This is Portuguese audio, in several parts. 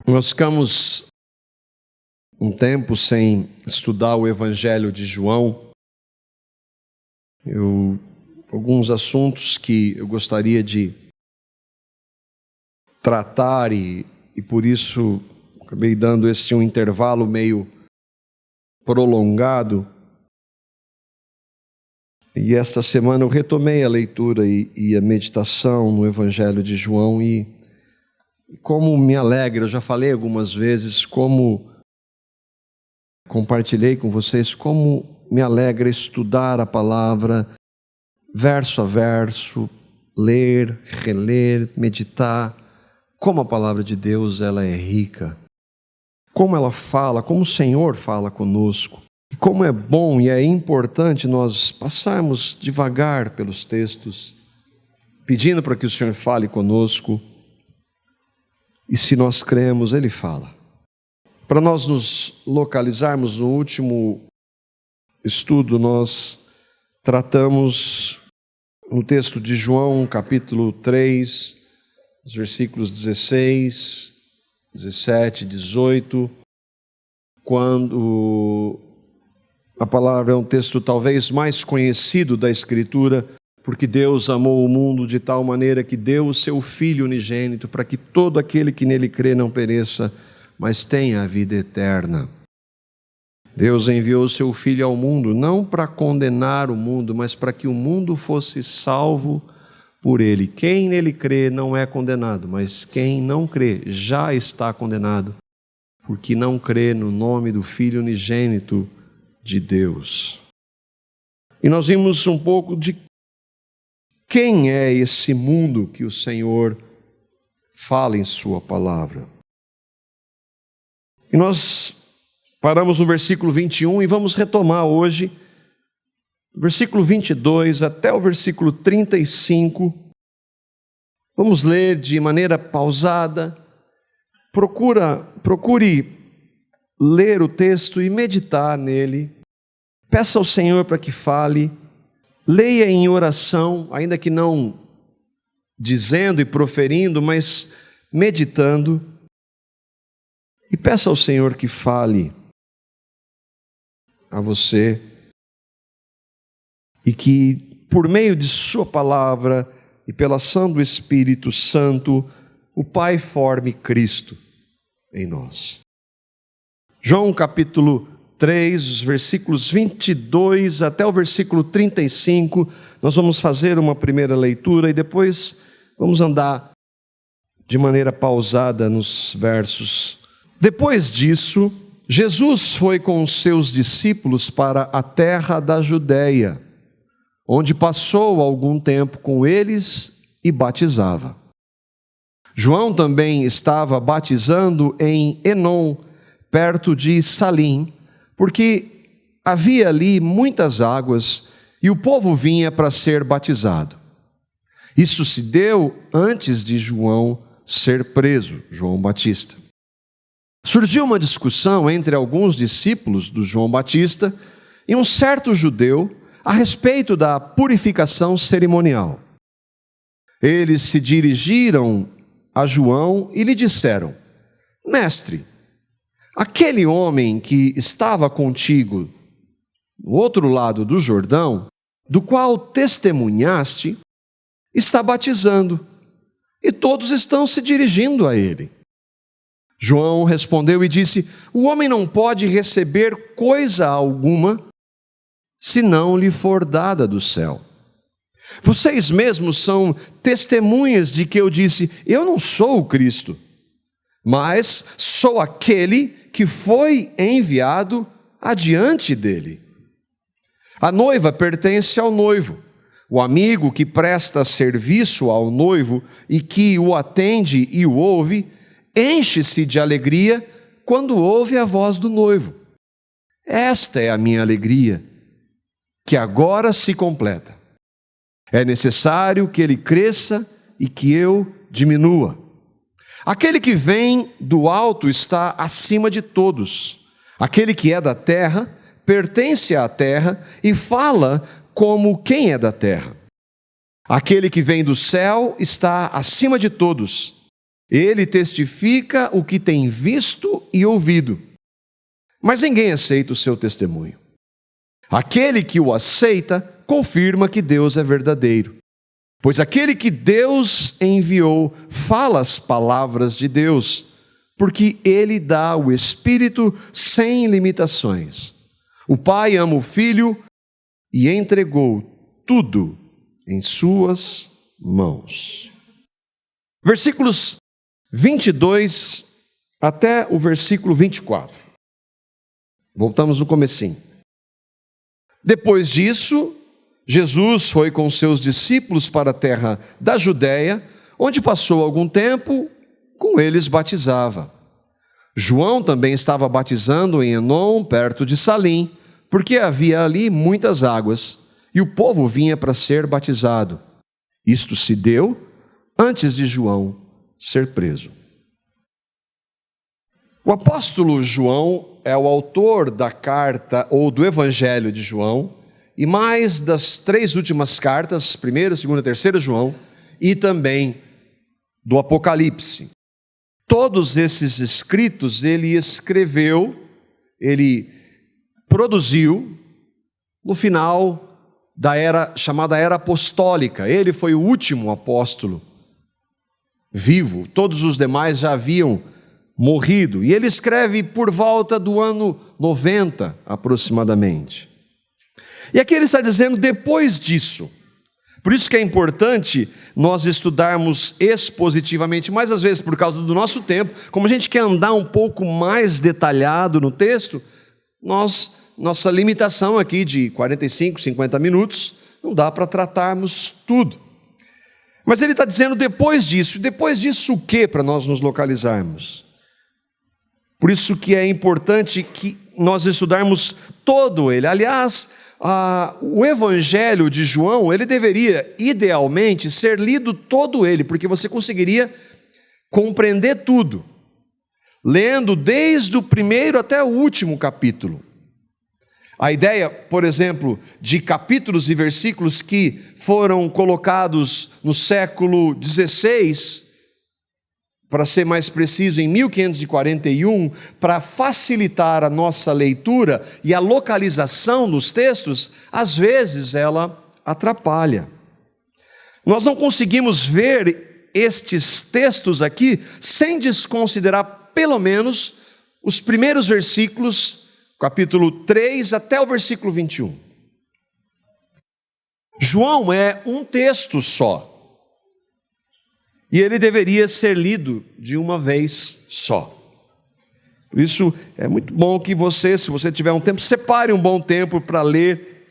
Nós ficamos um tempo sem estudar o Evangelho de João. Alguns assuntos que eu gostaria de tratar e por isso acabei dando um intervalo meio prolongado. E esta semana eu retomei a leitura e a meditação no Evangelho de João e como me alegra, eu já falei algumas vezes, como compartilhei com vocês, como me alegra estudar a palavra verso a verso, ler, reler, meditar, como a palavra de Deus ela é rica, como ela fala, como o Senhor fala conosco, e como é bom e é importante nós passarmos devagar pelos textos, pedindo para que o Senhor fale conosco. E se nós cremos, Ele fala. Para nós nos localizarmos no último estudo, nós tratamos no texto de João, capítulo 3, os versículos 16, 17, 18, quando a palavra é um texto talvez mais conhecido da Escritura, porque Deus amou o mundo de tal maneira que deu o seu Filho unigênito para que todo aquele que nele crê não pereça, mas tenha a vida eterna. Deus enviou o seu Filho ao mundo, não para condenar o mundo, mas para que o mundo fosse salvo por ele. Quem nele crê não é condenado, mas quem não crê já está condenado, porque não crê no nome do Filho unigênito de Deus. E nós vimos um pouco de quem é esse mundo que o Senhor fala em sua palavra. E nós paramos no versículo 21 e vamos retomar hoje, versículo 22 até o versículo 35. Vamos ler de maneira pausada. Procure ler o texto e meditar nele. Peça ao Senhor para que fale. Leia em oração, ainda que não dizendo e proferindo, mas meditando. E peça ao Senhor que fale a você e que, por meio de sua palavra e pela ação do Espírito Santo, o Pai forme Cristo em nós. João capítulo 3, os versículos 22 até o versículo 35, nós vamos fazer uma primeira leitura e depois vamos andar de maneira pausada nos versos. Depois disso, Jesus foi com os seus discípulos para a terra da Judeia, onde passou algum tempo com eles e batizava. João também estava batizando em Enom, perto de Salim, porque havia ali muitas águas e o povo vinha para ser batizado. Isso se deu antes de João ser preso, João Batista. Surgiu uma discussão entre alguns discípulos do João Batista e um certo judeu a respeito da purificação cerimonial. Eles se dirigiram a João e lhe disseram: Mestre, aquele homem que estava contigo no outro lado do Jordão, do qual testemunhaste, está batizando, e todos estão se dirigindo a ele. João respondeu e disse: O homem não pode receber coisa alguma se não lhe for dada do céu. Vocês mesmos são testemunhas de que eu disse: Eu não sou o Cristo, mas sou aquele que foi enviado adiante dele. A noiva pertence ao noivo. O amigo que presta serviço ao noivo e que o atende e o ouve, enche-se de alegria quando ouve a voz do noivo. Esta é a minha alegria, que agora se completa. É necessário que ele cresça e que eu diminua. Aquele que vem do alto está acima de todos. Aquele que é da terra pertence à terra e fala como quem é da terra. Aquele que vem do céu está acima de todos. Ele testifica o que tem visto e ouvido, mas ninguém aceita o seu testemunho. Aquele que o aceita, confirma que Deus é verdadeiro, pois aquele que Deus enviou fala as palavras de Deus, porque ele dá o Espírito sem limitações. O Pai ama o Filho e entregou tudo em suas mãos. Versículos 22 até o versículo 24. Voltamos no comecinho. Depois disso, Jesus foi com seus discípulos para a terra da Judéia, onde passou algum tempo, com eles batizava. João também estava batizando em Enom, perto de Salim, porque havia ali muitas águas, e o povo vinha para ser batizado. Isto se deu antes de João ser preso. O apóstolo João é o autor da carta ou do Evangelho de João, e mais das 3 últimas cartas, 1ª, 2ª, 3ª João, e também do Apocalipse. Todos esses escritos ele escreveu, ele produziu no final da era chamada Era Apostólica. Ele foi o último apóstolo vivo, todos os demais já haviam morrido. E ele escreve por volta do ano 90, aproximadamente. E aqui ele está dizendo depois disso. Por isso que é importante nós estudarmos expositivamente, mas às vezes por causa do nosso tempo, como a gente quer andar um pouco mais detalhado no texto, nossa limitação aqui de 45, 50 minutos, não dá para tratarmos tudo. Mas ele está dizendo depois disso o que para nós nos localizarmos? Por isso que é importante que nós estudarmos todo ele. Aliás, o Evangelho de João, ele deveria, idealmente, ser lido todo ele, porque você conseguiria compreender tudo, lendo desde o primeiro até o último capítulo. A ideia, por exemplo, de capítulos e versículos que foram colocados no século XVI, para ser mais preciso, em 1541, para facilitar a nossa leitura e a localização nos textos, às vezes ela atrapalha. Nós não conseguimos ver estes textos aqui sem desconsiderar pelo menos os primeiros versículos, capítulo 3 até o versículo 21. João é um texto só. E ele deveria ser lido de uma vez só. Por isso, é muito bom que você, se você tiver um tempo, separe um bom tempo para ler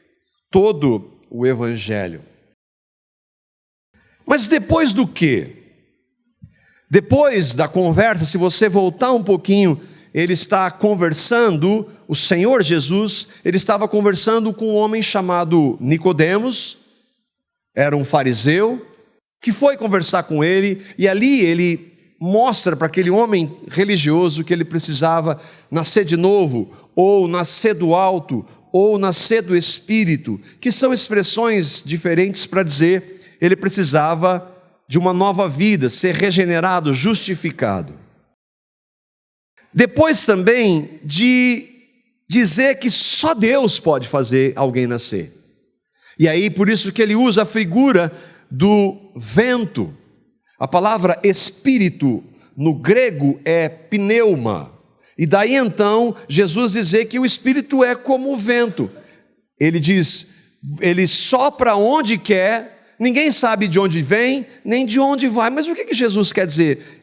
todo o Evangelho. Mas depois do quê? Depois da conversa, se você voltar um pouquinho, ele está conversando, o Senhor Jesus, ele estava conversando com um homem chamado Nicodemos, era um fariseu, que foi conversar com ele, e ali ele mostra para aquele homem religioso que ele precisava nascer de novo, ou nascer do alto, ou nascer do Espírito, que são expressões diferentes para dizer ele precisava de uma nova vida, ser regenerado, justificado. Depois também de dizer que só Deus pode fazer alguém nascer. E aí por isso que ele usa a figura do vento. A palavra espírito no grego é pneuma. E daí então Jesus dizer que o espírito é como o vento. Ele diz, ele sopra onde quer, ninguém sabe de onde vem, nem de onde vai. Mas o que Jesus quer dizer?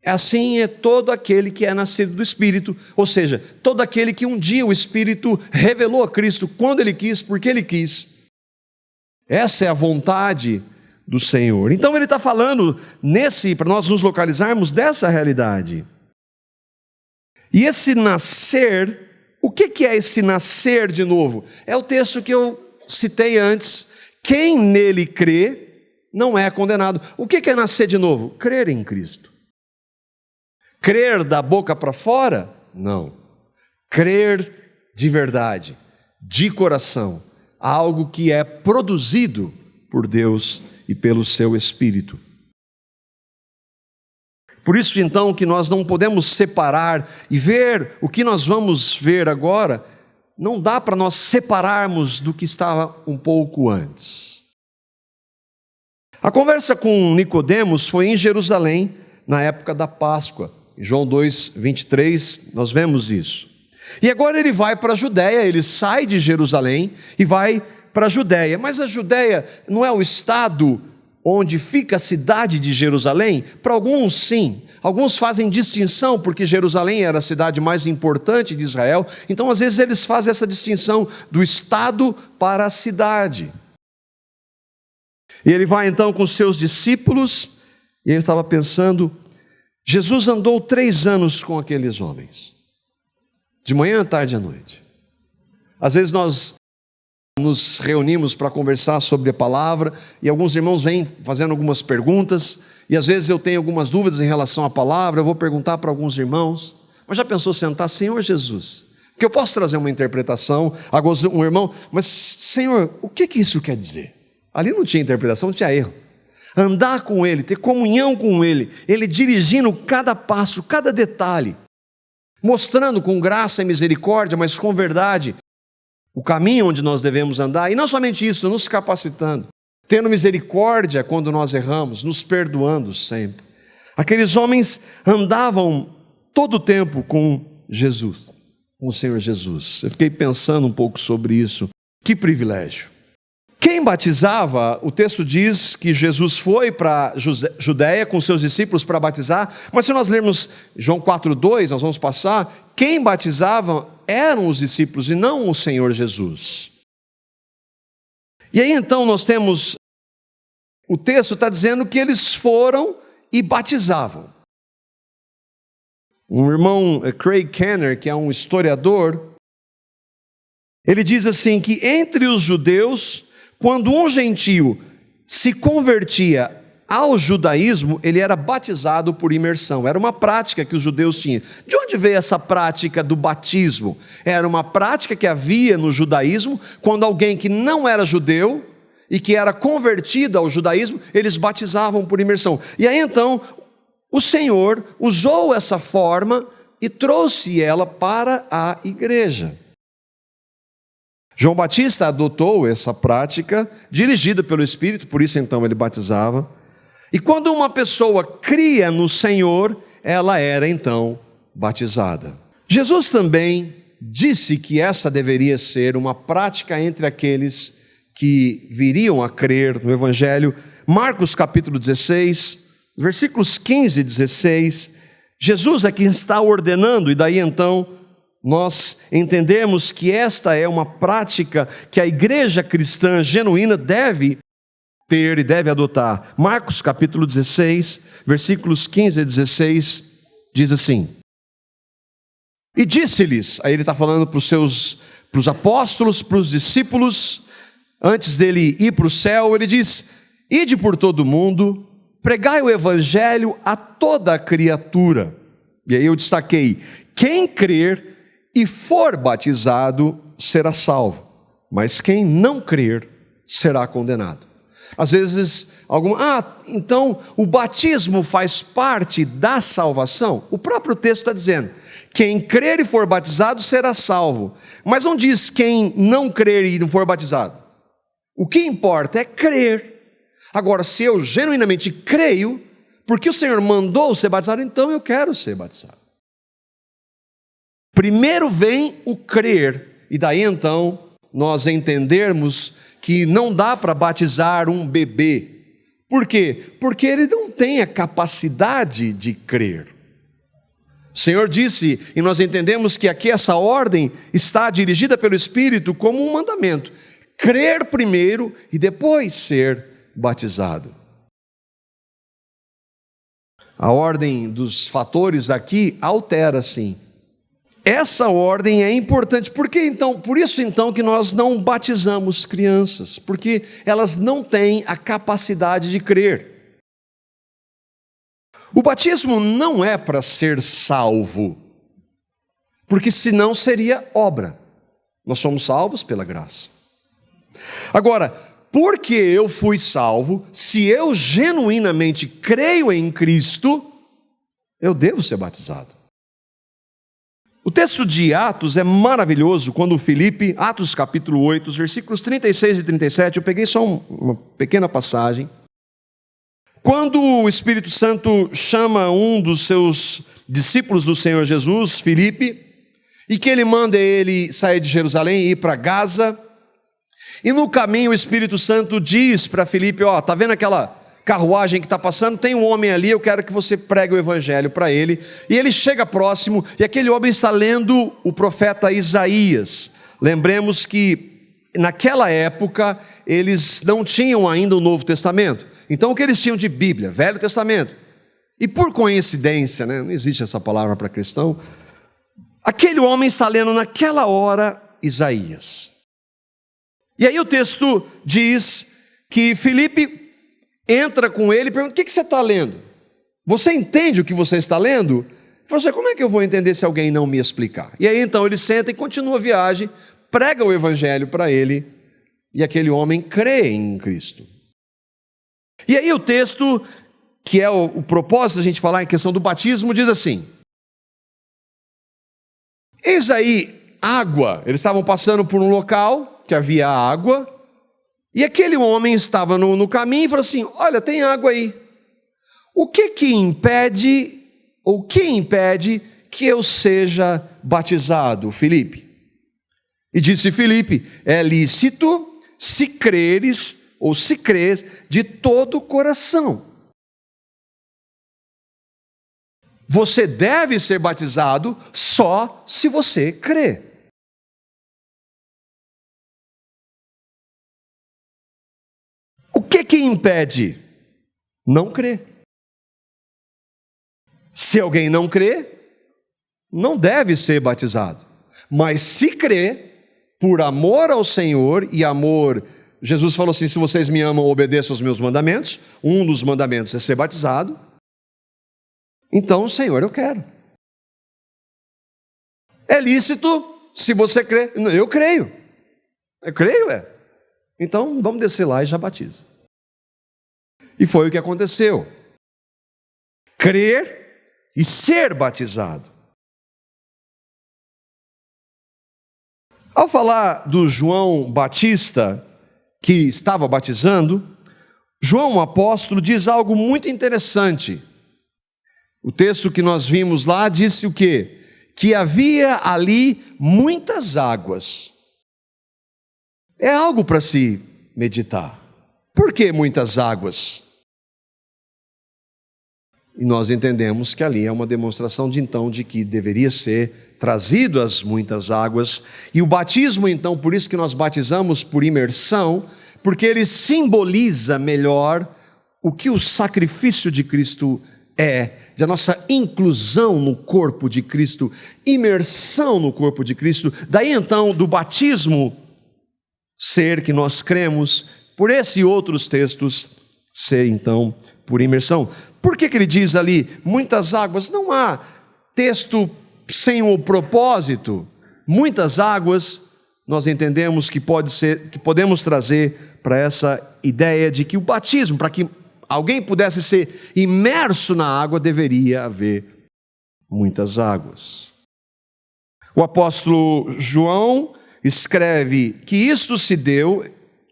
Assim é todo aquele que é nascido do Espírito, ou seja, todo aquele que um dia o Espírito revelou a Cristo quando Ele quis, porque Ele quis. Essa é a vontade do Senhor. Então ele está falando para nós nos localizarmos dessa realidade. E esse nascer, o que é esse nascer de novo? É o texto que eu citei antes. Quem nele crê não é condenado. O que é nascer de novo? Crer em Cristo. Crer da boca para fora? Não. Crer de verdade, de coração. Algo que é produzido por Deus e pelo seu Espírito. Por isso, então, que nós não podemos separar e ver o que nós vamos ver agora, não dá para nós separarmos do que estava um pouco antes. A conversa com Nicodemos foi em Jerusalém, na época da Páscoa. Em João 2:23, nós vemos isso. E agora ele vai para a Judéia, ele sai de Jerusalém e vai para a Judéia. Mas a Judéia não é o estado onde fica a cidade de Jerusalém? Para alguns, sim. Alguns fazem distinção, porque Jerusalém era a cidade mais importante de Israel. Então, às vezes, eles fazem essa distinção do estado para a cidade. E ele vai, então, com seus discípulos, e ele estava pensando, Jesus andou 3 anos com aqueles homens. De manhã, à tarde e à noite. Às vezes nós nos reunimos para conversar sobre a palavra e alguns irmãos vêm fazendo algumas perguntas e às vezes eu tenho algumas dúvidas em relação à palavra, eu vou perguntar para alguns irmãos, mas já pensou sentar, Senhor Jesus, porque eu posso trazer uma interpretação, um irmão, mas Senhor, o que isso quer dizer? Ali não tinha interpretação, não tinha erro. Andar com Ele, ter comunhão com Ele, Ele dirigindo cada passo, cada detalhe, mostrando com graça e misericórdia, mas com verdade, o caminho onde nós devemos andar, e não somente isso, nos capacitando, tendo misericórdia quando nós erramos, nos perdoando sempre. Aqueles homens andavam todo o tempo com Jesus, com o Senhor Jesus. Eu fiquei pensando um pouco sobre isso. Que privilégio. Quem batizava, o texto diz que Jesus foi para Judéia com seus discípulos para batizar, mas se nós lermos João 4:2, nós vamos passar, quem batizava eram os discípulos e não o Senhor Jesus. E aí então nós temos, o texto está dizendo que eles foram e batizavam. Um irmão, Craig Kenner, que é um historiador, ele diz assim que entre os judeus, quando um gentio se convertia ao judaísmo, ele era batizado por imersão. Era uma prática que os judeus tinham. De onde veio essa prática do batismo? Era uma prática que havia no judaísmo, quando alguém que não era judeu e que era convertido ao judaísmo, eles batizavam por imersão. E aí então, o Senhor usou essa forma e trouxe ela para a igreja. João Batista adotou essa prática, dirigida pelo Espírito, por isso então ele batizava. E quando uma pessoa cria no Senhor, ela era então batizada. Jesus também disse que essa deveria ser uma prática entre aqueles que viriam a crer no Evangelho. Marcos capítulo 16, versículos 15 e 16, Jesus é quem está ordenando, e daí então nós entendemos que esta é uma prática que a igreja cristã genuína deve ter e deve adotar. Marcos capítulo 16, versículos 15 e 16, diz assim: e disse-lhes, aí ele está falando para os apóstolos, para os discípulos, antes dele ir para o céu, ele diz: ide por todo o mundo, pregai o evangelho a toda a criatura. E aí eu destaquei: quem crer e for batizado será salvo, mas quem não crer será condenado. Às vezes, então o batismo faz parte da salvação? O próprio texto está dizendo: quem crer e for batizado será salvo, mas não diz quem não crer e não for batizado. O que importa é crer. Agora, se eu genuinamente creio, porque o Senhor mandou ser batizado, então eu quero ser batizado. Primeiro vem o crer, e daí então nós entendermos que não dá para batizar um bebê. Por quê? Porque ele não tem a capacidade de crer. O Senhor disse, e nós entendemos que aqui essa ordem está dirigida pelo Espírito como um mandamento: crer primeiro e depois ser batizado. A ordem dos fatores aqui altera sim. Essa ordem é importante. Por isso então que nós não batizamos crianças, porque elas não têm a capacidade de crer. O batismo não é para ser salvo, porque senão seria obra. Nós somos salvos pela graça. Agora, porque eu fui salvo, se eu genuinamente creio em Cristo, eu devo ser batizado. O texto de Atos é maravilhoso quando Filipe, Atos capítulo 8, os versículos 36 e 37, eu peguei só uma pequena passagem. Quando o Espírito Santo chama um dos seus discípulos do Senhor Jesus, Filipe, e que ele manda ele sair de Jerusalém e ir para Gaza, e no caminho o Espírito Santo diz para Filipe, está vendo aquela carruagem que está passando, tem um homem ali, eu quero que você pregue o evangelho para ele. E ele chega próximo, e aquele homem está lendo o profeta Isaías. Lembremos que naquela época eles não tinham ainda o Novo Testamento, então o que eles tinham de Bíblia? Velho Testamento. E por coincidência, não existe essa palavra para cristão, aquele homem está lendo naquela hora Isaías. E aí o texto diz que Filipe entra com ele e pergunta, o que você está lendo? Você entende o que você está lendo? Você, como é que eu vou entender se alguém não me explicar? E aí então ele senta e continua a viagem, prega o evangelho para ele, e aquele homem crê em Cristo. E aí o texto, que é o propósito da gente falar em questão do batismo, diz assim, eis aí água, eles estavam passando por um local que havia água, e aquele homem estava no caminho e falou assim, olha, tem água aí. O que impede que eu seja batizado, Filipe? E disse Filipe, é lícito se creres, ou se crês, de todo o coração. Você deve ser batizado só se você crê. O que impede? Não crer. Se alguém não crê, não deve ser batizado. Mas se crê, por amor ao Senhor e amor, Jesus falou assim, se vocês me amam, obedeçam aos meus mandamentos. Um dos mandamentos é ser batizado. Então, Senhor, eu quero. É lícito se você crê. Eu creio. Eu creio, Então, vamos descer lá e já batiza. E foi o que aconteceu. Crer e ser batizado. Ao falar do João Batista, que estava batizando, João, o apóstolo, diz algo muito interessante. O texto que nós vimos lá disse o quê? Que havia ali muitas águas. É algo para se meditar. Por que muitas águas? E nós entendemos que ali é uma demonstração de que deveria ser trazido as muitas águas. E o batismo então, por isso que nós batizamos por imersão, porque ele simboliza melhor o que o sacrifício de Cristo de a nossa inclusão no corpo de Cristo, imersão no corpo de Cristo. Daí então, do batismo ser que nós cremos, por esse e outros textos, ser então por imersão. Por que ele diz ali, muitas águas? Não há texto sem o propósito. Muitas águas, nós entendemos que podemos trazer para essa ideia de que o batismo, para que alguém pudesse ser imerso na água, deveria haver muitas águas. O apóstolo João escreve que isto se deu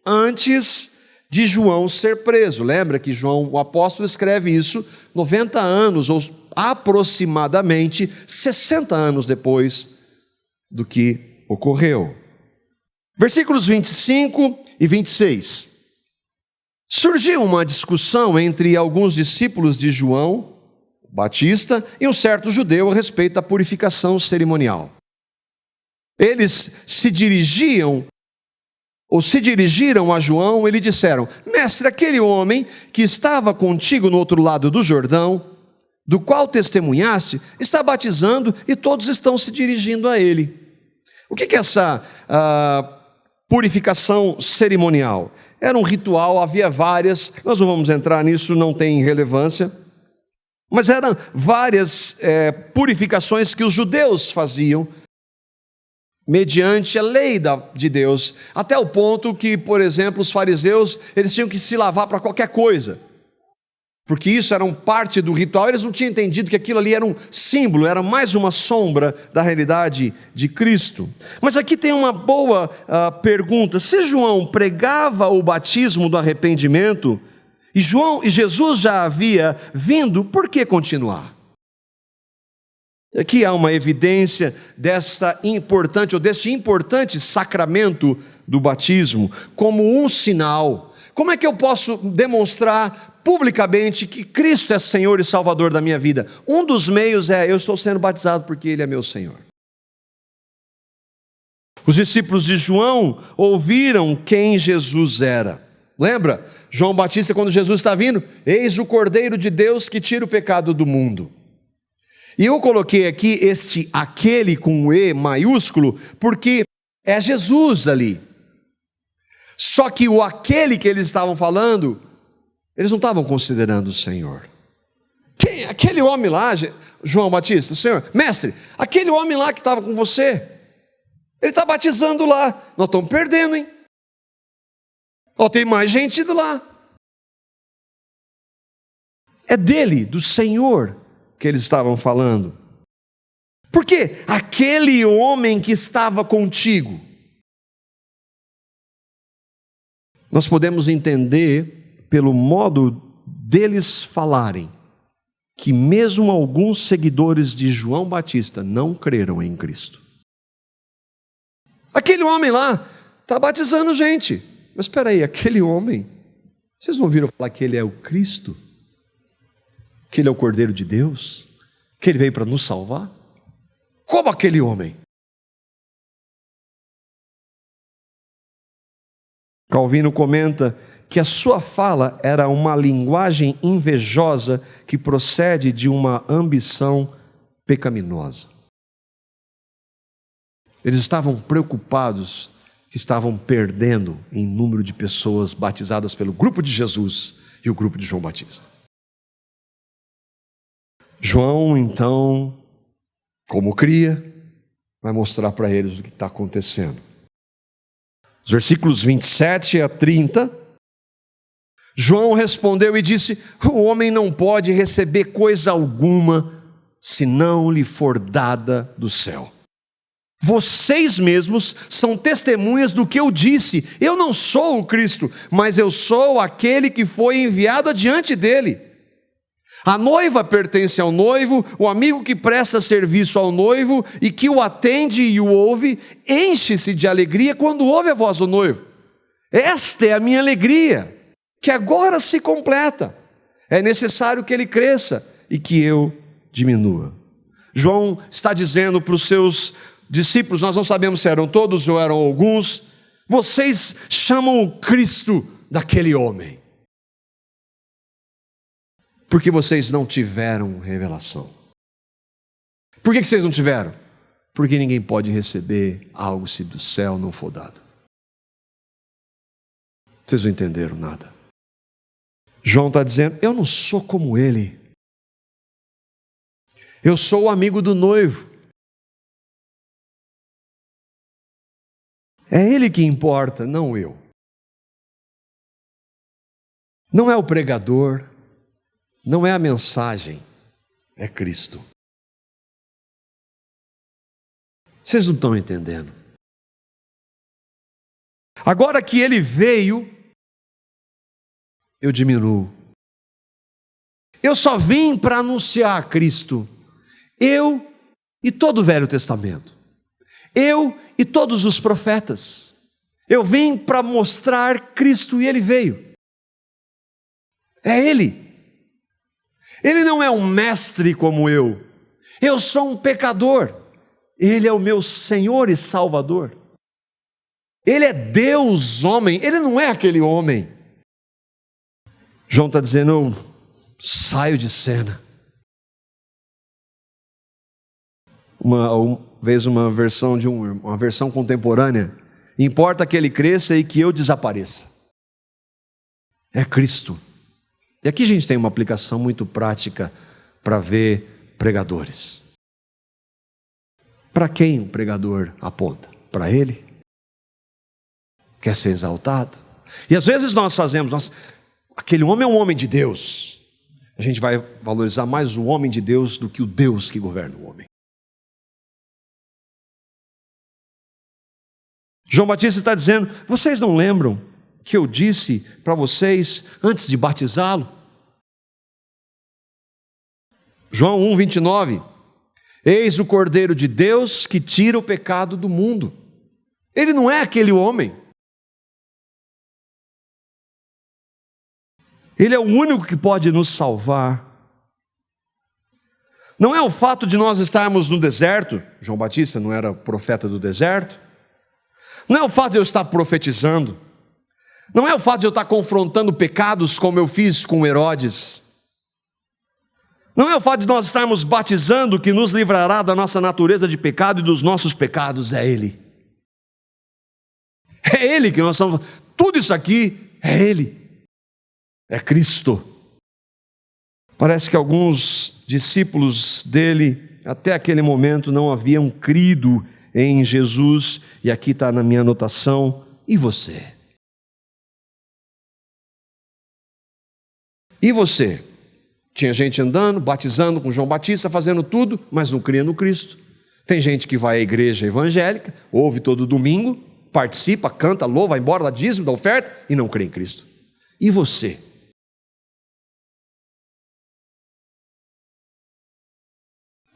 antes de João ser preso. Lembra que João, o apóstolo, escreve isso 90 anos, ou aproximadamente 60 anos depois do que ocorreu. Versículos 25 e 26. Surgiu uma discussão entre alguns discípulos de João Batista e um certo judeu a respeito da purificação cerimonial. Eles se dirigiram a João e lhe disseram, mestre, aquele homem que estava contigo no outro lado do Jordão, do qual testemunhaste, está batizando e todos estão se dirigindo a ele. O que é essa purificação cerimonial? Era um ritual, havia várias, nós não vamos entrar nisso, não tem relevância, mas eram várias purificações que os judeus faziam, mediante a lei de Deus, até o ponto que, por exemplo, os fariseus, eles tinham que se lavar para qualquer coisa. porque isso era parte do ritual, eles não tinham entendido que aquilo ali era um símbolo, era mais uma sombra da realidade de Cristo. Mas aqui tem uma boa pergunta: se João pregava o batismo do arrependimento, e Jesus já havia vindo, por que continuar? Aqui há uma evidência deste importante sacramento do batismo, como um sinal. Como é que eu posso demonstrar publicamente que Cristo é Senhor e Salvador da minha vida? Um dos meios é: eu estou sendo batizado porque Ele é meu Senhor. Os discípulos de João ouviram quem Jesus era. Lembra? João Batista, quando Jesus está vindo: eis o Cordeiro de Deus que tira o pecado do mundo. E eu coloquei aqui aquele com E maiúsculo, porque é Jesus ali. Só que aquele que eles estavam falando, eles não estavam considerando o Senhor. Aquele homem lá, João Batista, Senhor, mestre, aquele homem lá que estava com você, ele está batizando lá. Nós estamos perdendo, hein? Tem mais gente indo lá. É dele, do Senhor, que eles estavam falando. Por quê? Aquele homem que estava contigo. Nós podemos entender, pelo modo deles falarem, que mesmo alguns seguidores de João Batista não creram em Cristo. Aquele homem lá está batizando gente. Mas espera aí, aquele homem, vocês não ouviram falar que ele é o Cristo? Que ele é o Cordeiro de Deus? Que ele veio para nos salvar? Como aquele homem? Calvino comenta que a sua fala era uma linguagem invejosa que procede de uma ambição pecaminosa. Eles estavam preocupados que estavam perdendo em número de pessoas batizadas pelo grupo de Jesus e o grupo de João Batista. João, então, como cria, vai mostrar para eles o que está acontecendo. Os versículos 27 a 30, João respondeu e disse: o homem não pode receber coisa alguma se não lhe for dada do céu. Vocês mesmos são testemunhas do que eu disse. Eu não sou o Cristo, mas eu sou aquele que foi enviado adiante dele. A noiva pertence ao noivo, o amigo que presta serviço ao noivo e que o atende e o ouve, enche-se de alegria quando ouve a voz do noivo. Esta é a minha alegria, que agora se completa. É necessário que ele cresça e que eu diminua. João está dizendo para os seus discípulos, nós não sabemos se eram todos ou eram alguns, vocês chamam o Cristo daquele homem, porque vocês não tiveram revelação. Por que vocês não tiveram? Porque ninguém pode receber algo se do céu não for dado. Vocês não entenderam nada. João está dizendo: eu não sou como ele. Eu sou o amigo do noivo. É ele que importa, não eu. Não é o pregador, não é a mensagem, é Cristo. Vocês não estão entendendo. Agora que ele veio, eu diminuo. Eu só vim para anunciar Cristo. Eu e todo o Velho Testamento. Eu e todos os profetas. Eu vim para mostrar Cristo e ele veio. É ele. Ele não é um mestre como eu. Eu sou um pecador. Ele é o meu Senhor e Salvador. Ele é Deus homem. Ele não é aquele homem. João está dizendo: eu saio de cena. Uma versão contemporânea: importa que ele cresça e que eu desapareça. É Cristo. E aqui a gente tem uma aplicação muito prática para ver pregadores. Para quem o pregador aponta? Para ele? Quer ser exaltado? E às vezes nós fazemos, aquele homem é um homem de Deus. a gente vai valorizar mais o homem de Deus do que o Deus que governa o homem. João Batista está dizendo: vocês não lembram que eu disse para vocês antes de batizá-lo? João 1:29, eis o Cordeiro de Deus que tira o pecado do mundo. Ele não é aquele homem. Ele é o único que pode nos salvar. Não é o fato de nós estarmos no deserto, João Batista não era profeta do deserto. Não é o fato de eu estar profetizando. Não é o fato de eu estar confrontando pecados como eu fiz com Herodes. Não é o fato de nós estarmos batizando que nos livrará da nossa natureza de pecado e dos nossos pecados. É Ele. É Ele que nós estamos. Tudo isso aqui é Ele. É Cristo. Parece que alguns discípulos dele, até aquele momento, não haviam crido em Jesus. E aqui está na minha anotação: e você? E você? Tinha gente andando, batizando com João Batista, fazendo tudo, mas não cria no Cristo. Tem gente que vai à igreja evangélica, ouve todo domingo, participa, canta, louva, vai embora, dá dízimo, dá oferta e não crê em Cristo. E você?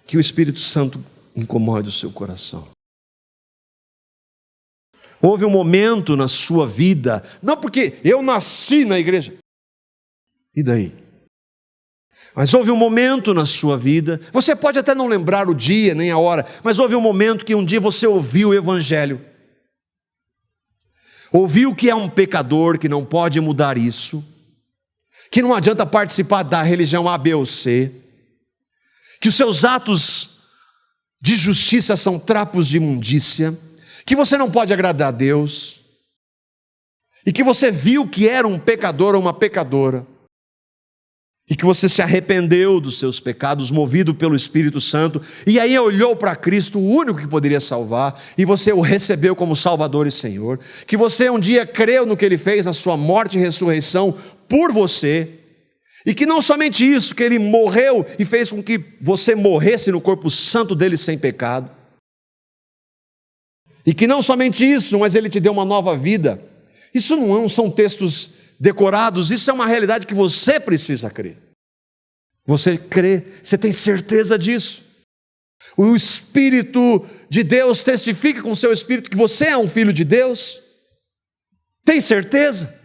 Que o Espírito Santo incomode o seu coração. Houve um momento na sua vida, não porque eu nasci na igreja, e daí? Mas houve um momento na sua vida, você pode até não lembrar o dia nem a hora, mas houve um momento que um dia você ouviu o Evangelho. Ouviu que é um pecador, que não pode mudar isso, que não adianta participar da religião A, B ou C, que os seus atos de justiça são trapos de imundícia, que você não pode agradar a Deus, e que você viu que era um pecador ou uma pecadora, e que você se arrependeu dos seus pecados, movido pelo Espírito Santo, e aí olhou para Cristo, o único que poderia salvar, e você o recebeu como Salvador e Senhor, que você um dia creu no que Ele fez, a sua morte e ressurreição por você, e que não somente isso, que Ele morreu e fez com que você morresse no corpo santo dEle sem pecado, e que não somente isso, mas Ele te deu uma nova vida. Isso não são textos decorados, isso é uma realidade que você precisa crer. Você crê, você tem certeza disso. O Espírito de Deus testifica com o seu Espírito que você é um filho de Deus. Tem certeza?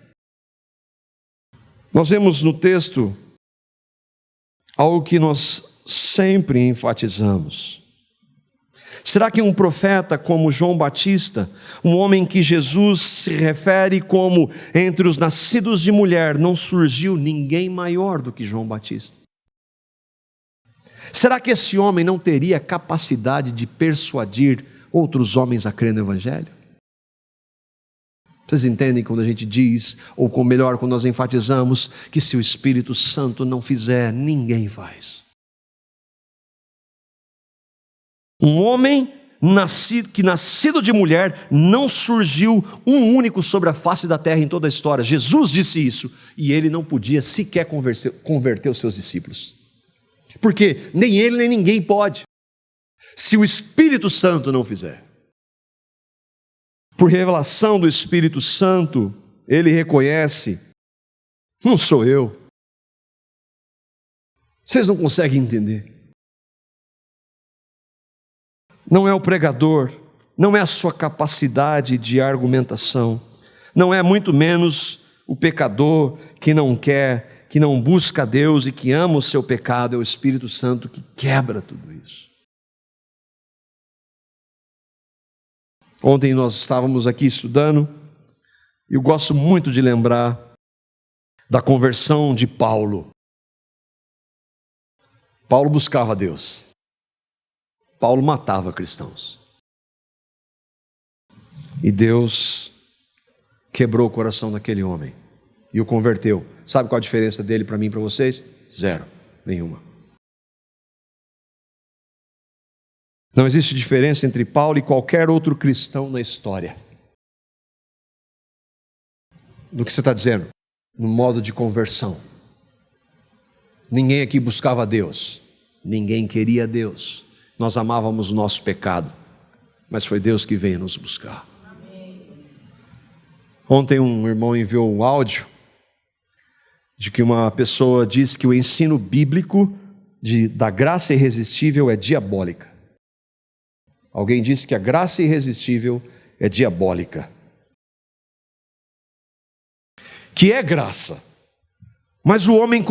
Nós vemos no texto algo que nós sempre enfatizamos. Será que um profeta como João Batista, um homem que Jesus se refere como entre os nascidos de mulher, não surgiu ninguém maior do que João Batista? Será que esse homem não teria capacidade de persuadir outros homens a crer no Evangelho? Vocês entendem quando a gente diz, ou melhor, quando nós enfatizamos, que se o Espírito Santo não fizer, ninguém faz. Um homem nascido de mulher, não surgiu um único sobre a face da terra em toda a história. Jesus disse isso, e ele não podia sequer converter os seus discípulos. Porque nem ele nem ninguém pode, se o Espírito Santo não fizer. Por revelação do Espírito Santo, ele reconhece: não sou eu. Vocês não conseguem entender. Não é o pregador, não é a sua capacidade de argumentação, não é muito menos o pecador que não quer, que não busca a Deus e que ama o seu pecado, é o Espírito Santo que quebra tudo isso. Ontem nós estávamos aqui estudando, e eu gosto muito de lembrar da conversão de Paulo. Paulo buscava Deus. Paulo matava cristãos. E Deus quebrou o coração daquele homem e o converteu. Sabe qual a diferença dele para mim e para vocês? Zero, nenhuma. Não existe diferença entre Paulo e qualquer outro cristão na história. No que você está dizendo? No modo de conversão. Ninguém aqui buscava Deus, ninguém queria Deus. Nós amávamos o nosso pecado, mas foi Deus que veio nos buscar. Ontem um irmão enviou um áudio de que uma pessoa disse que o ensino bíblico da graça irresistível é diabólica. Alguém disse que a graça irresistível é diabólica. Que é graça, mas o homem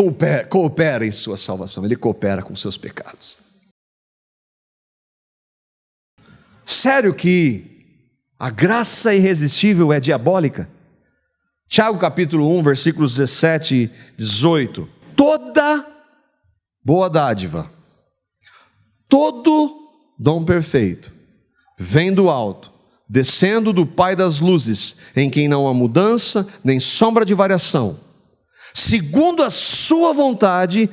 coopera em sua salvação, ele coopera com seus pecados. Sério que a graça irresistível é diabólica? Tiago capítulo 1, versículos 17 e 18. Toda boa dádiva, todo dom perfeito, vem do alto, descendo do Pai das luzes, em quem não há mudança, nem sombra de variação. Segundo a sua vontade,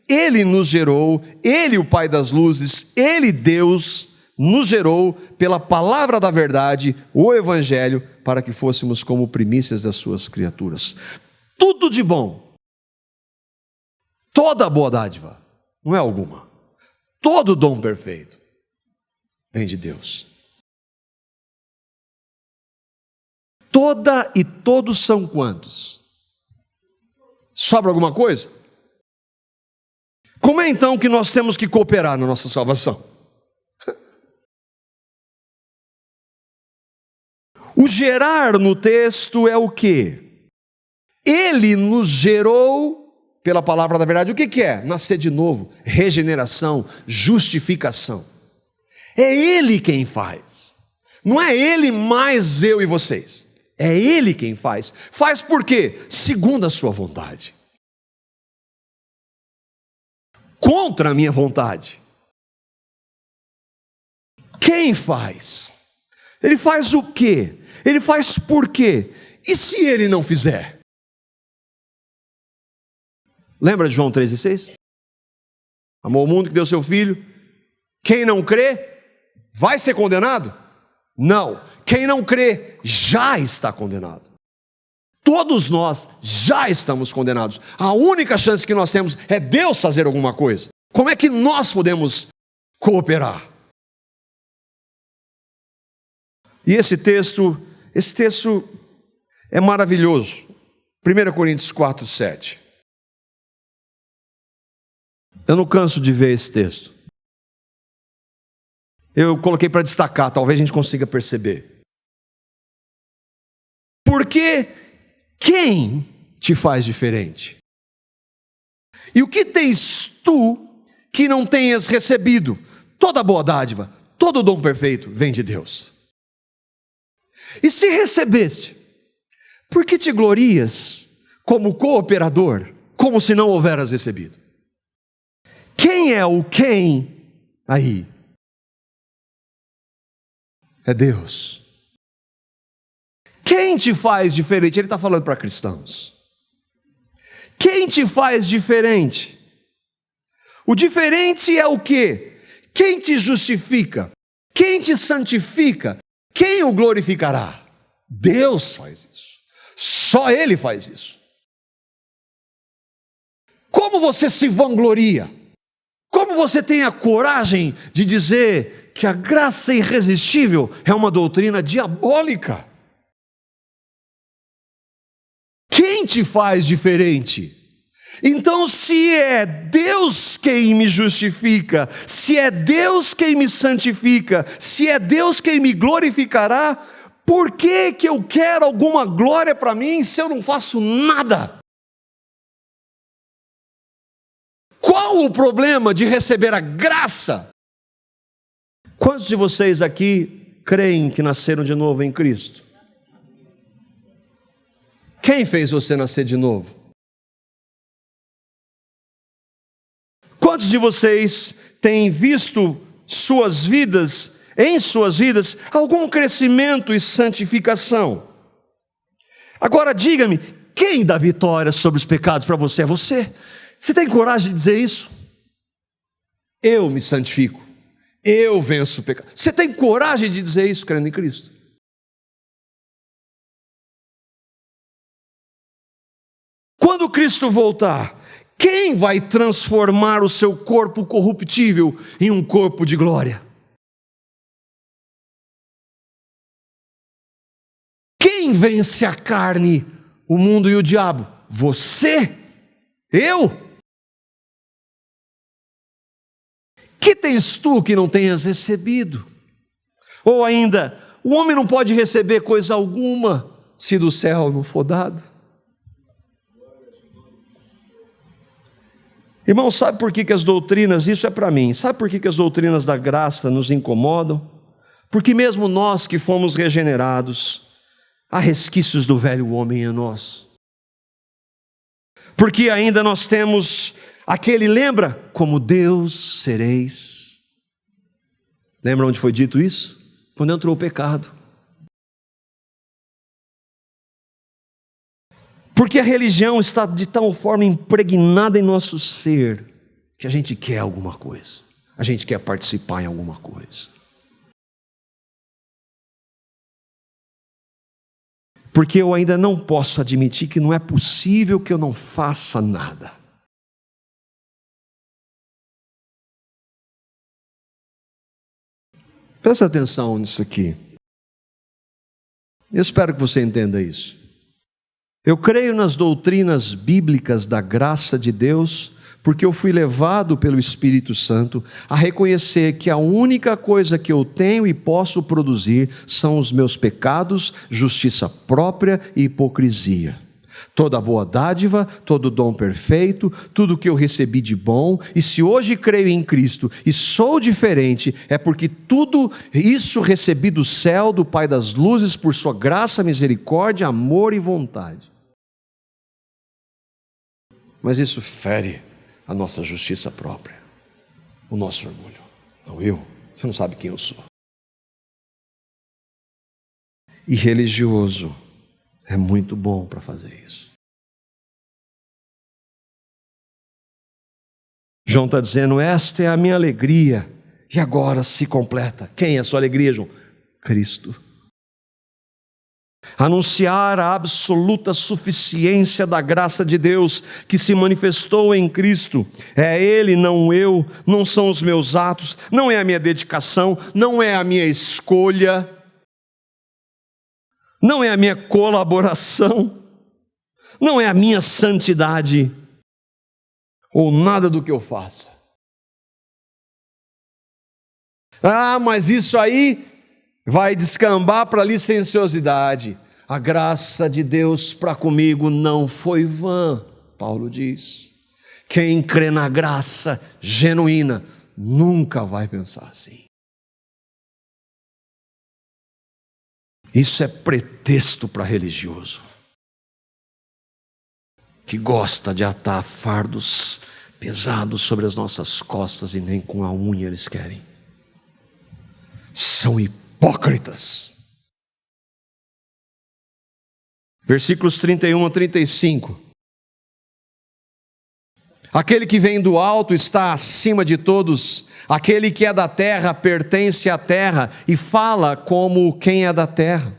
Ele nos gerou, Ele, o Pai das luzes, Ele, Deus, nos gerou pela palavra da verdade, o Evangelho, para que fôssemos como primícias das suas criaturas. Tudo de bom, toda boa dádiva, não é alguma, todo dom perfeito, vem de Deus. Toda e todos são quantos? Sobra alguma coisa? Como é então que nós temos que cooperar na nossa salvação? O gerar no texto é o quê? Ele nos gerou pela palavra da verdade. O que é? Nascer de novo, regeneração, justificação. É Ele quem faz. Não é Ele mais eu e vocês. É Ele quem faz. Faz por quê? Segundo a sua vontade. Contra a minha vontade. Quem faz? Ele faz o quê? Ele faz por quê? E se Ele não fizer? Lembra de João 3,6? Amou o mundo que deu seu filho. Quem não crê, vai ser condenado? Não. Quem não crê, já está condenado. Todos nós já estamos condenados. A única chance que nós temos é Deus fazer alguma coisa. Como é que nós podemos cooperar? E esse texto é maravilhoso. 1 Coríntios 4:7. Eu não canso de ver esse texto. Eu coloquei para destacar, talvez a gente consiga perceber. Porque quem te faz diferente? E o que tens tu que não tenhas recebido? Toda boa dádiva, todo dom perfeito vem de Deus. E se recebeste, por que te glorias como cooperador, como se não houveras recebido? Quem é o quem aí? É Deus. Quem te faz diferente? Ele está falando para cristãos. Quem te faz diferente? O diferente é o quê? Quem te justifica? Quem te santifica? Quem o glorificará? Deus faz isso. Só Ele faz isso. Como você se vangloria? Como você tem a coragem de dizer que a graça irresistível é uma doutrina diabólica? Quem te faz diferente? Então, se é Deus quem me justifica, se é Deus quem me santifica, se é Deus quem me glorificará, por que eu quero alguma glória para mim se eu não faço nada? Qual o problema de receber a graça? Quantos de vocês aqui creem que nasceram de novo em Cristo? Quem fez você nascer de novo? Quantos de vocês têm visto em suas vidas, algum crescimento e santificação? Agora diga-me, quem dá vitória sobre os pecados para você? É você? Você tem coragem de dizer isso? Eu me santifico, eu venço o pecado. Você tem coragem de dizer isso crendo em Cristo? Quando Cristo voltar, Quem vai transformar o seu corpo corruptível em um corpo de glória? Quem vence a carne, o mundo e o diabo? Você? Eu? Que tens tu que não tenhas recebido? Ou ainda, o homem não pode receber coisa alguma se do céu não for dado. Irmão, sabe por que as doutrinas, isso é para mim, sabe por que as doutrinas da graça nos incomodam? Porque mesmo nós que fomos regenerados, há resquícios do velho homem em nós. Porque ainda nós temos aquele, lembra? Como Deus sereis. Lembra onde foi dito isso? Quando entrou o pecado. Porque a religião está de tal forma impregnada em nosso ser, que a gente quer alguma coisa. A gente quer participar em alguma coisa. Porque eu ainda não posso admitir que não é possível que eu não faça nada. Presta atenção nisso aqui. Eu espero que você entenda isso. Eu creio nas doutrinas bíblicas da graça de Deus, porque eu fui levado pelo Espírito Santo a reconhecer que a única coisa que eu tenho e posso produzir são os meus pecados, justiça própria e hipocrisia. Toda boa dádiva, todo dom perfeito, tudo que eu recebi de bom, e se hoje creio em Cristo e sou diferente, é porque tudo isso recebi do céu, do Pai das luzes, por sua graça, misericórdia, amor e vontade. Mas isso fere a nossa justiça própria, o nosso orgulho. Não, você não sabe quem eu sou. E religioso é muito bom para fazer isso. João está dizendo, esta é a minha alegria, e agora se completa. Quem é a sua alegria, João? Cristo. Anunciar a absoluta suficiência da graça de Deus que se manifestou em Cristo. É Ele, não eu, não são os meus atos, não é a minha dedicação, não é a minha escolha, não é a minha colaboração, não é a minha santidade, ou nada do que eu faça. Ah, mas isso aí vai descambar para licenciosidade. A graça de Deus para comigo não foi vã, Paulo diz. Quem crê na graça genuína nunca vai pensar assim. Isso é pretexto para religioso, que gosta de atar fardos pesados sobre as nossas costas e nem com a unha eles querem. São hipócritas. Versículos 31 a 35. Aquele que vem do alto está acima de todos, aquele que é da terra pertence à terra e fala como quem é da terra.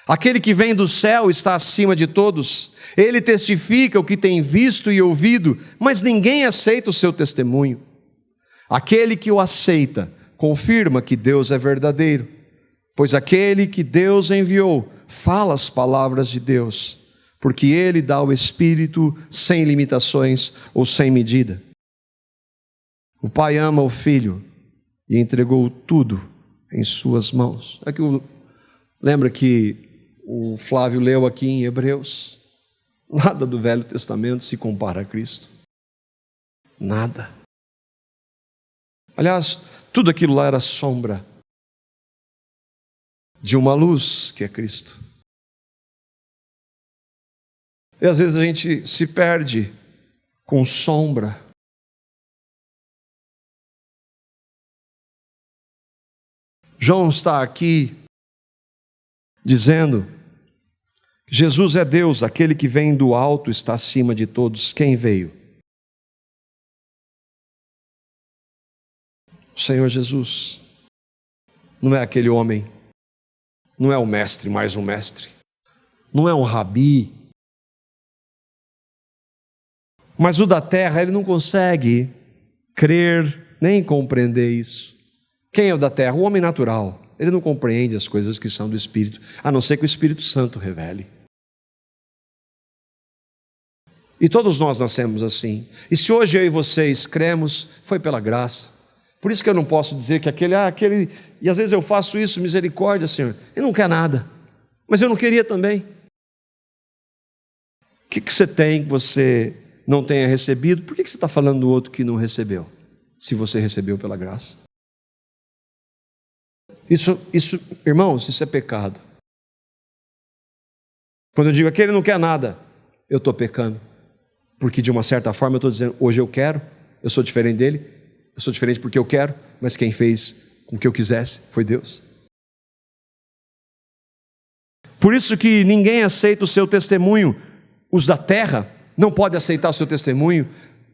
Aquele que vem do céu está acima de todos, ele testifica o que tem visto e ouvido, mas ninguém aceita o seu testemunho. Aquele que o aceita confirma que Deus é verdadeiro, pois aquele que Deus enviou fala as palavras de Deus, porque Ele dá o Espírito sem limitações ou sem medida. O Pai ama o Filho e entregou tudo em suas mãos. Lembra que o Flávio leu aqui em Hebreus? Nada do Velho Testamento se compara a Cristo. Nada. Aliás, tudo aquilo lá era sombra de uma luz que é Cristo. E às vezes a gente se perde com sombra. João está aqui dizendo: Jesus é Deus, aquele que vem do alto está acima de todos. Quem veio? O Senhor Jesus. Não é aquele homem, não é o mestre, mais um mestre, não é um rabi, Mas o da terra, ele não consegue crer nem compreender isso. Quem é o da terra? O homem natural. Ele não compreende as coisas que são do Espírito, a não ser que o Espírito Santo revele. E todos nós nascemos assim. E se hoje eu e vocês cremos, foi pela graça. Por isso que eu não posso dizer que aquele, e às vezes eu faço isso, misericórdia, Senhor. Ele não quer nada, mas eu não queria também. O que você tem que você não tenha recebido? Por que você está falando do outro que não recebeu? Se você recebeu pela graça. Isso, irmãos, isso é pecado. Quando eu digo aquele não quer nada, eu estou pecando. Porque de uma certa forma eu estou dizendo, hoje eu quero, eu sou diferente dele, eu sou diferente porque eu quero, mas quem fez com que eu quisesse foi Deus. Por isso que ninguém aceita o seu testemunho. Os da terra não podem aceitar o seu testemunho,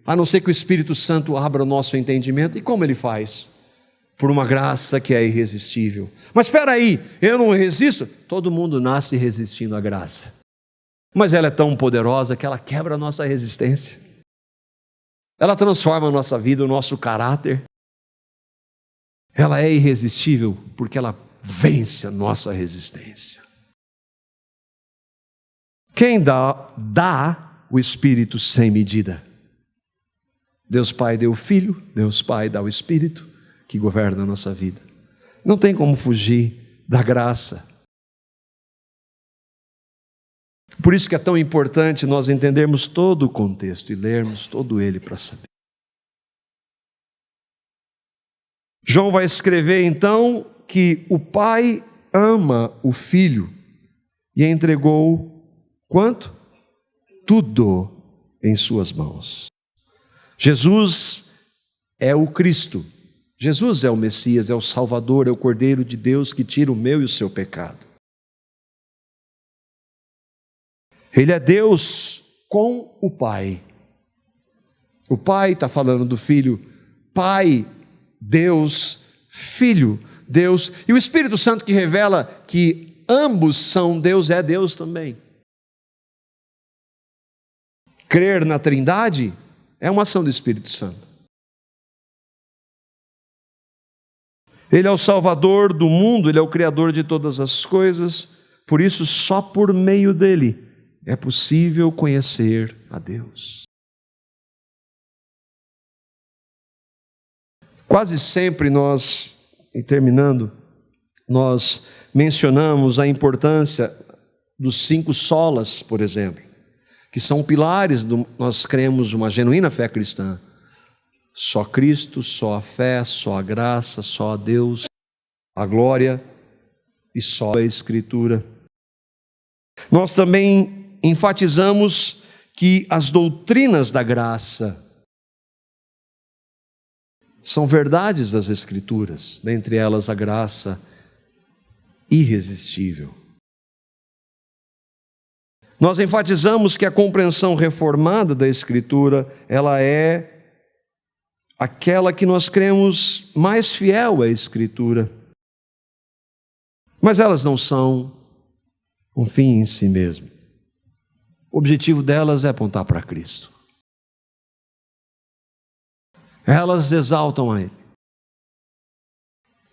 a não ser que o Espírito Santo abra o nosso entendimento. E como ele faz? Por uma graça que é irresistível. Mas espera aí, eu não resisto? Todo mundo nasce resistindo à graça. Mas ela é tão poderosa que ela quebra a nossa resistência. Ela transforma a nossa vida, o nosso caráter. Ela é irresistível porque ela vence a nossa resistência. Quem dá o Espírito sem medida? Deus Pai deu o Filho, Deus Pai dá o Espírito que governa a nossa vida. Não tem como fugir da graça. Por isso que é tão importante nós entendermos todo o contexto e lermos todo ele para saber. João vai escrever então que o Pai ama o Filho e entregou quanto? Tudo em suas mãos. Jesus é o Cristo. Jesus é o Messias, é o Salvador, é o Cordeiro de Deus que tira o meu e o seu pecado. Ele é Deus com o Pai. O Pai está falando do Filho. Pai, Deus, Filho, Deus. E o Espírito Santo que revela que ambos são Deus, é Deus também. Crer na Trindade é uma ação do Espírito Santo. Ele é o Salvador do mundo, Ele é o Criador de todas as coisas. Por isso, só por meio dEle é possível conhecer a Deus. Quase sempre nós, e terminando, nós mencionamos a importância dos 5 solas, por exemplo, que são pilares, nós cremos uma genuína fé cristã. Só Cristo, só a fé, só a graça, só a Deus, a glória e só a Escritura. Nós também enfatizamos que as doutrinas da graça são verdades das Escrituras, dentre elas a graça irresistível. Nós enfatizamos que a compreensão reformada da Escritura, ela é aquela que nós cremos mais fiel à Escritura. Mas elas não são um fim em si mesmo. O objetivo delas é apontar para Cristo. Elas exaltam a Ele.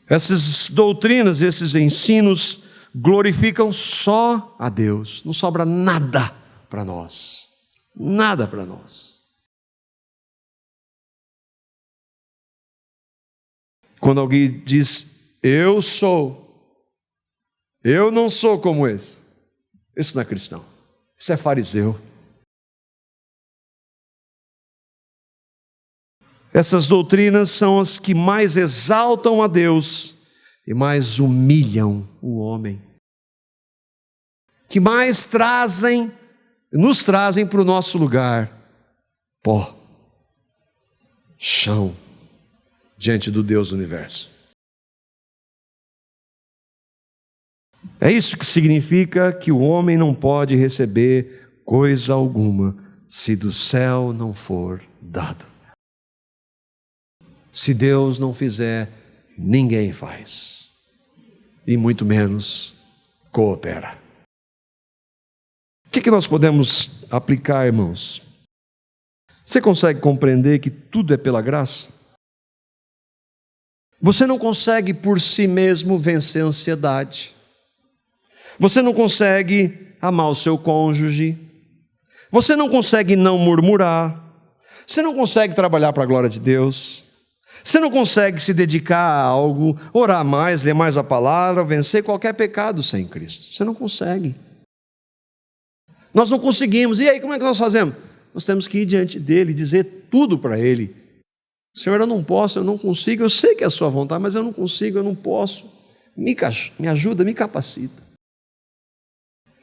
Essas doutrinas, esses ensinos glorificam só a Deus. Não sobra nada para nós. Nada para nós. Quando alguém diz, eu não sou como esse. Isso não é cristão. Isso é fariseu. Essas doutrinas são as que mais exaltam a Deus e mais humilham o homem. Que mais nos trazem para o nosso lugar. Pó, chão, diante do Deus do universo. É isso que significa que o homem não pode receber coisa alguma se do céu não for dado. Se Deus não fizer, ninguém faz. E muito menos coopera. O que nós podemos aplicar, irmãos? Você consegue compreender que tudo é pela graça? Você não consegue por si mesmo vencer a ansiedade. Você não consegue amar o seu cônjuge. Você não consegue não murmurar. Você não consegue trabalhar para a glória de Deus. Você não consegue se dedicar a algo, orar mais, ler mais a palavra, vencer qualquer pecado sem Cristo. Você não consegue. Nós não conseguimos. E aí, como é que nós fazemos? Nós temos que ir diante dele, dizer tudo para ele. Senhor, eu não posso, eu não consigo, eu sei que é a sua vontade, mas eu não consigo, eu não posso. Me ajuda, me capacita.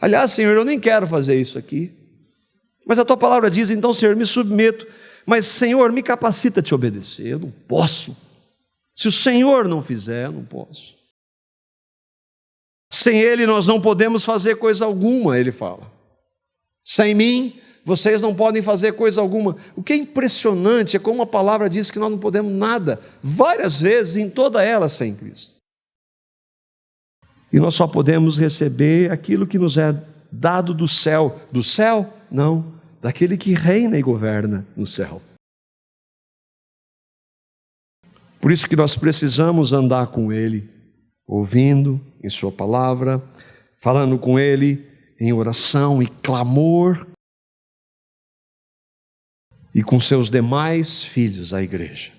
Aliás, Senhor, eu nem quero fazer isso aqui. Mas a tua palavra diz, então, Senhor, me submeto. Mas, Senhor, me capacita a te obedecer. Eu não posso. Se o Senhor não fizer, eu não posso. Sem Ele nós não podemos fazer coisa alguma, Ele fala. Sem mim, vocês não podem fazer coisa alguma. O que é impressionante é como a palavra diz que nós não podemos nada, várias vezes em toda ela sem Cristo. E nós só podemos receber aquilo que nos é dado do céu. Do céu? Não, daquele que reina e governa no céu. Por isso que nós precisamos andar com Ele, ouvindo em Sua palavra, falando com Ele em oração e clamor, e com seus demais filhos, a igreja.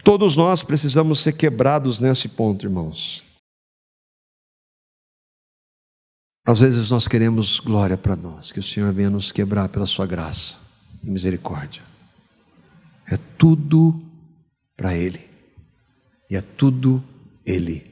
Todos nós precisamos ser quebrados nesse ponto, irmãos. Às vezes nós queremos glória para nós, que o Senhor venha nos quebrar pela sua graça e misericórdia. É tudo para Ele, e é tudo Ele.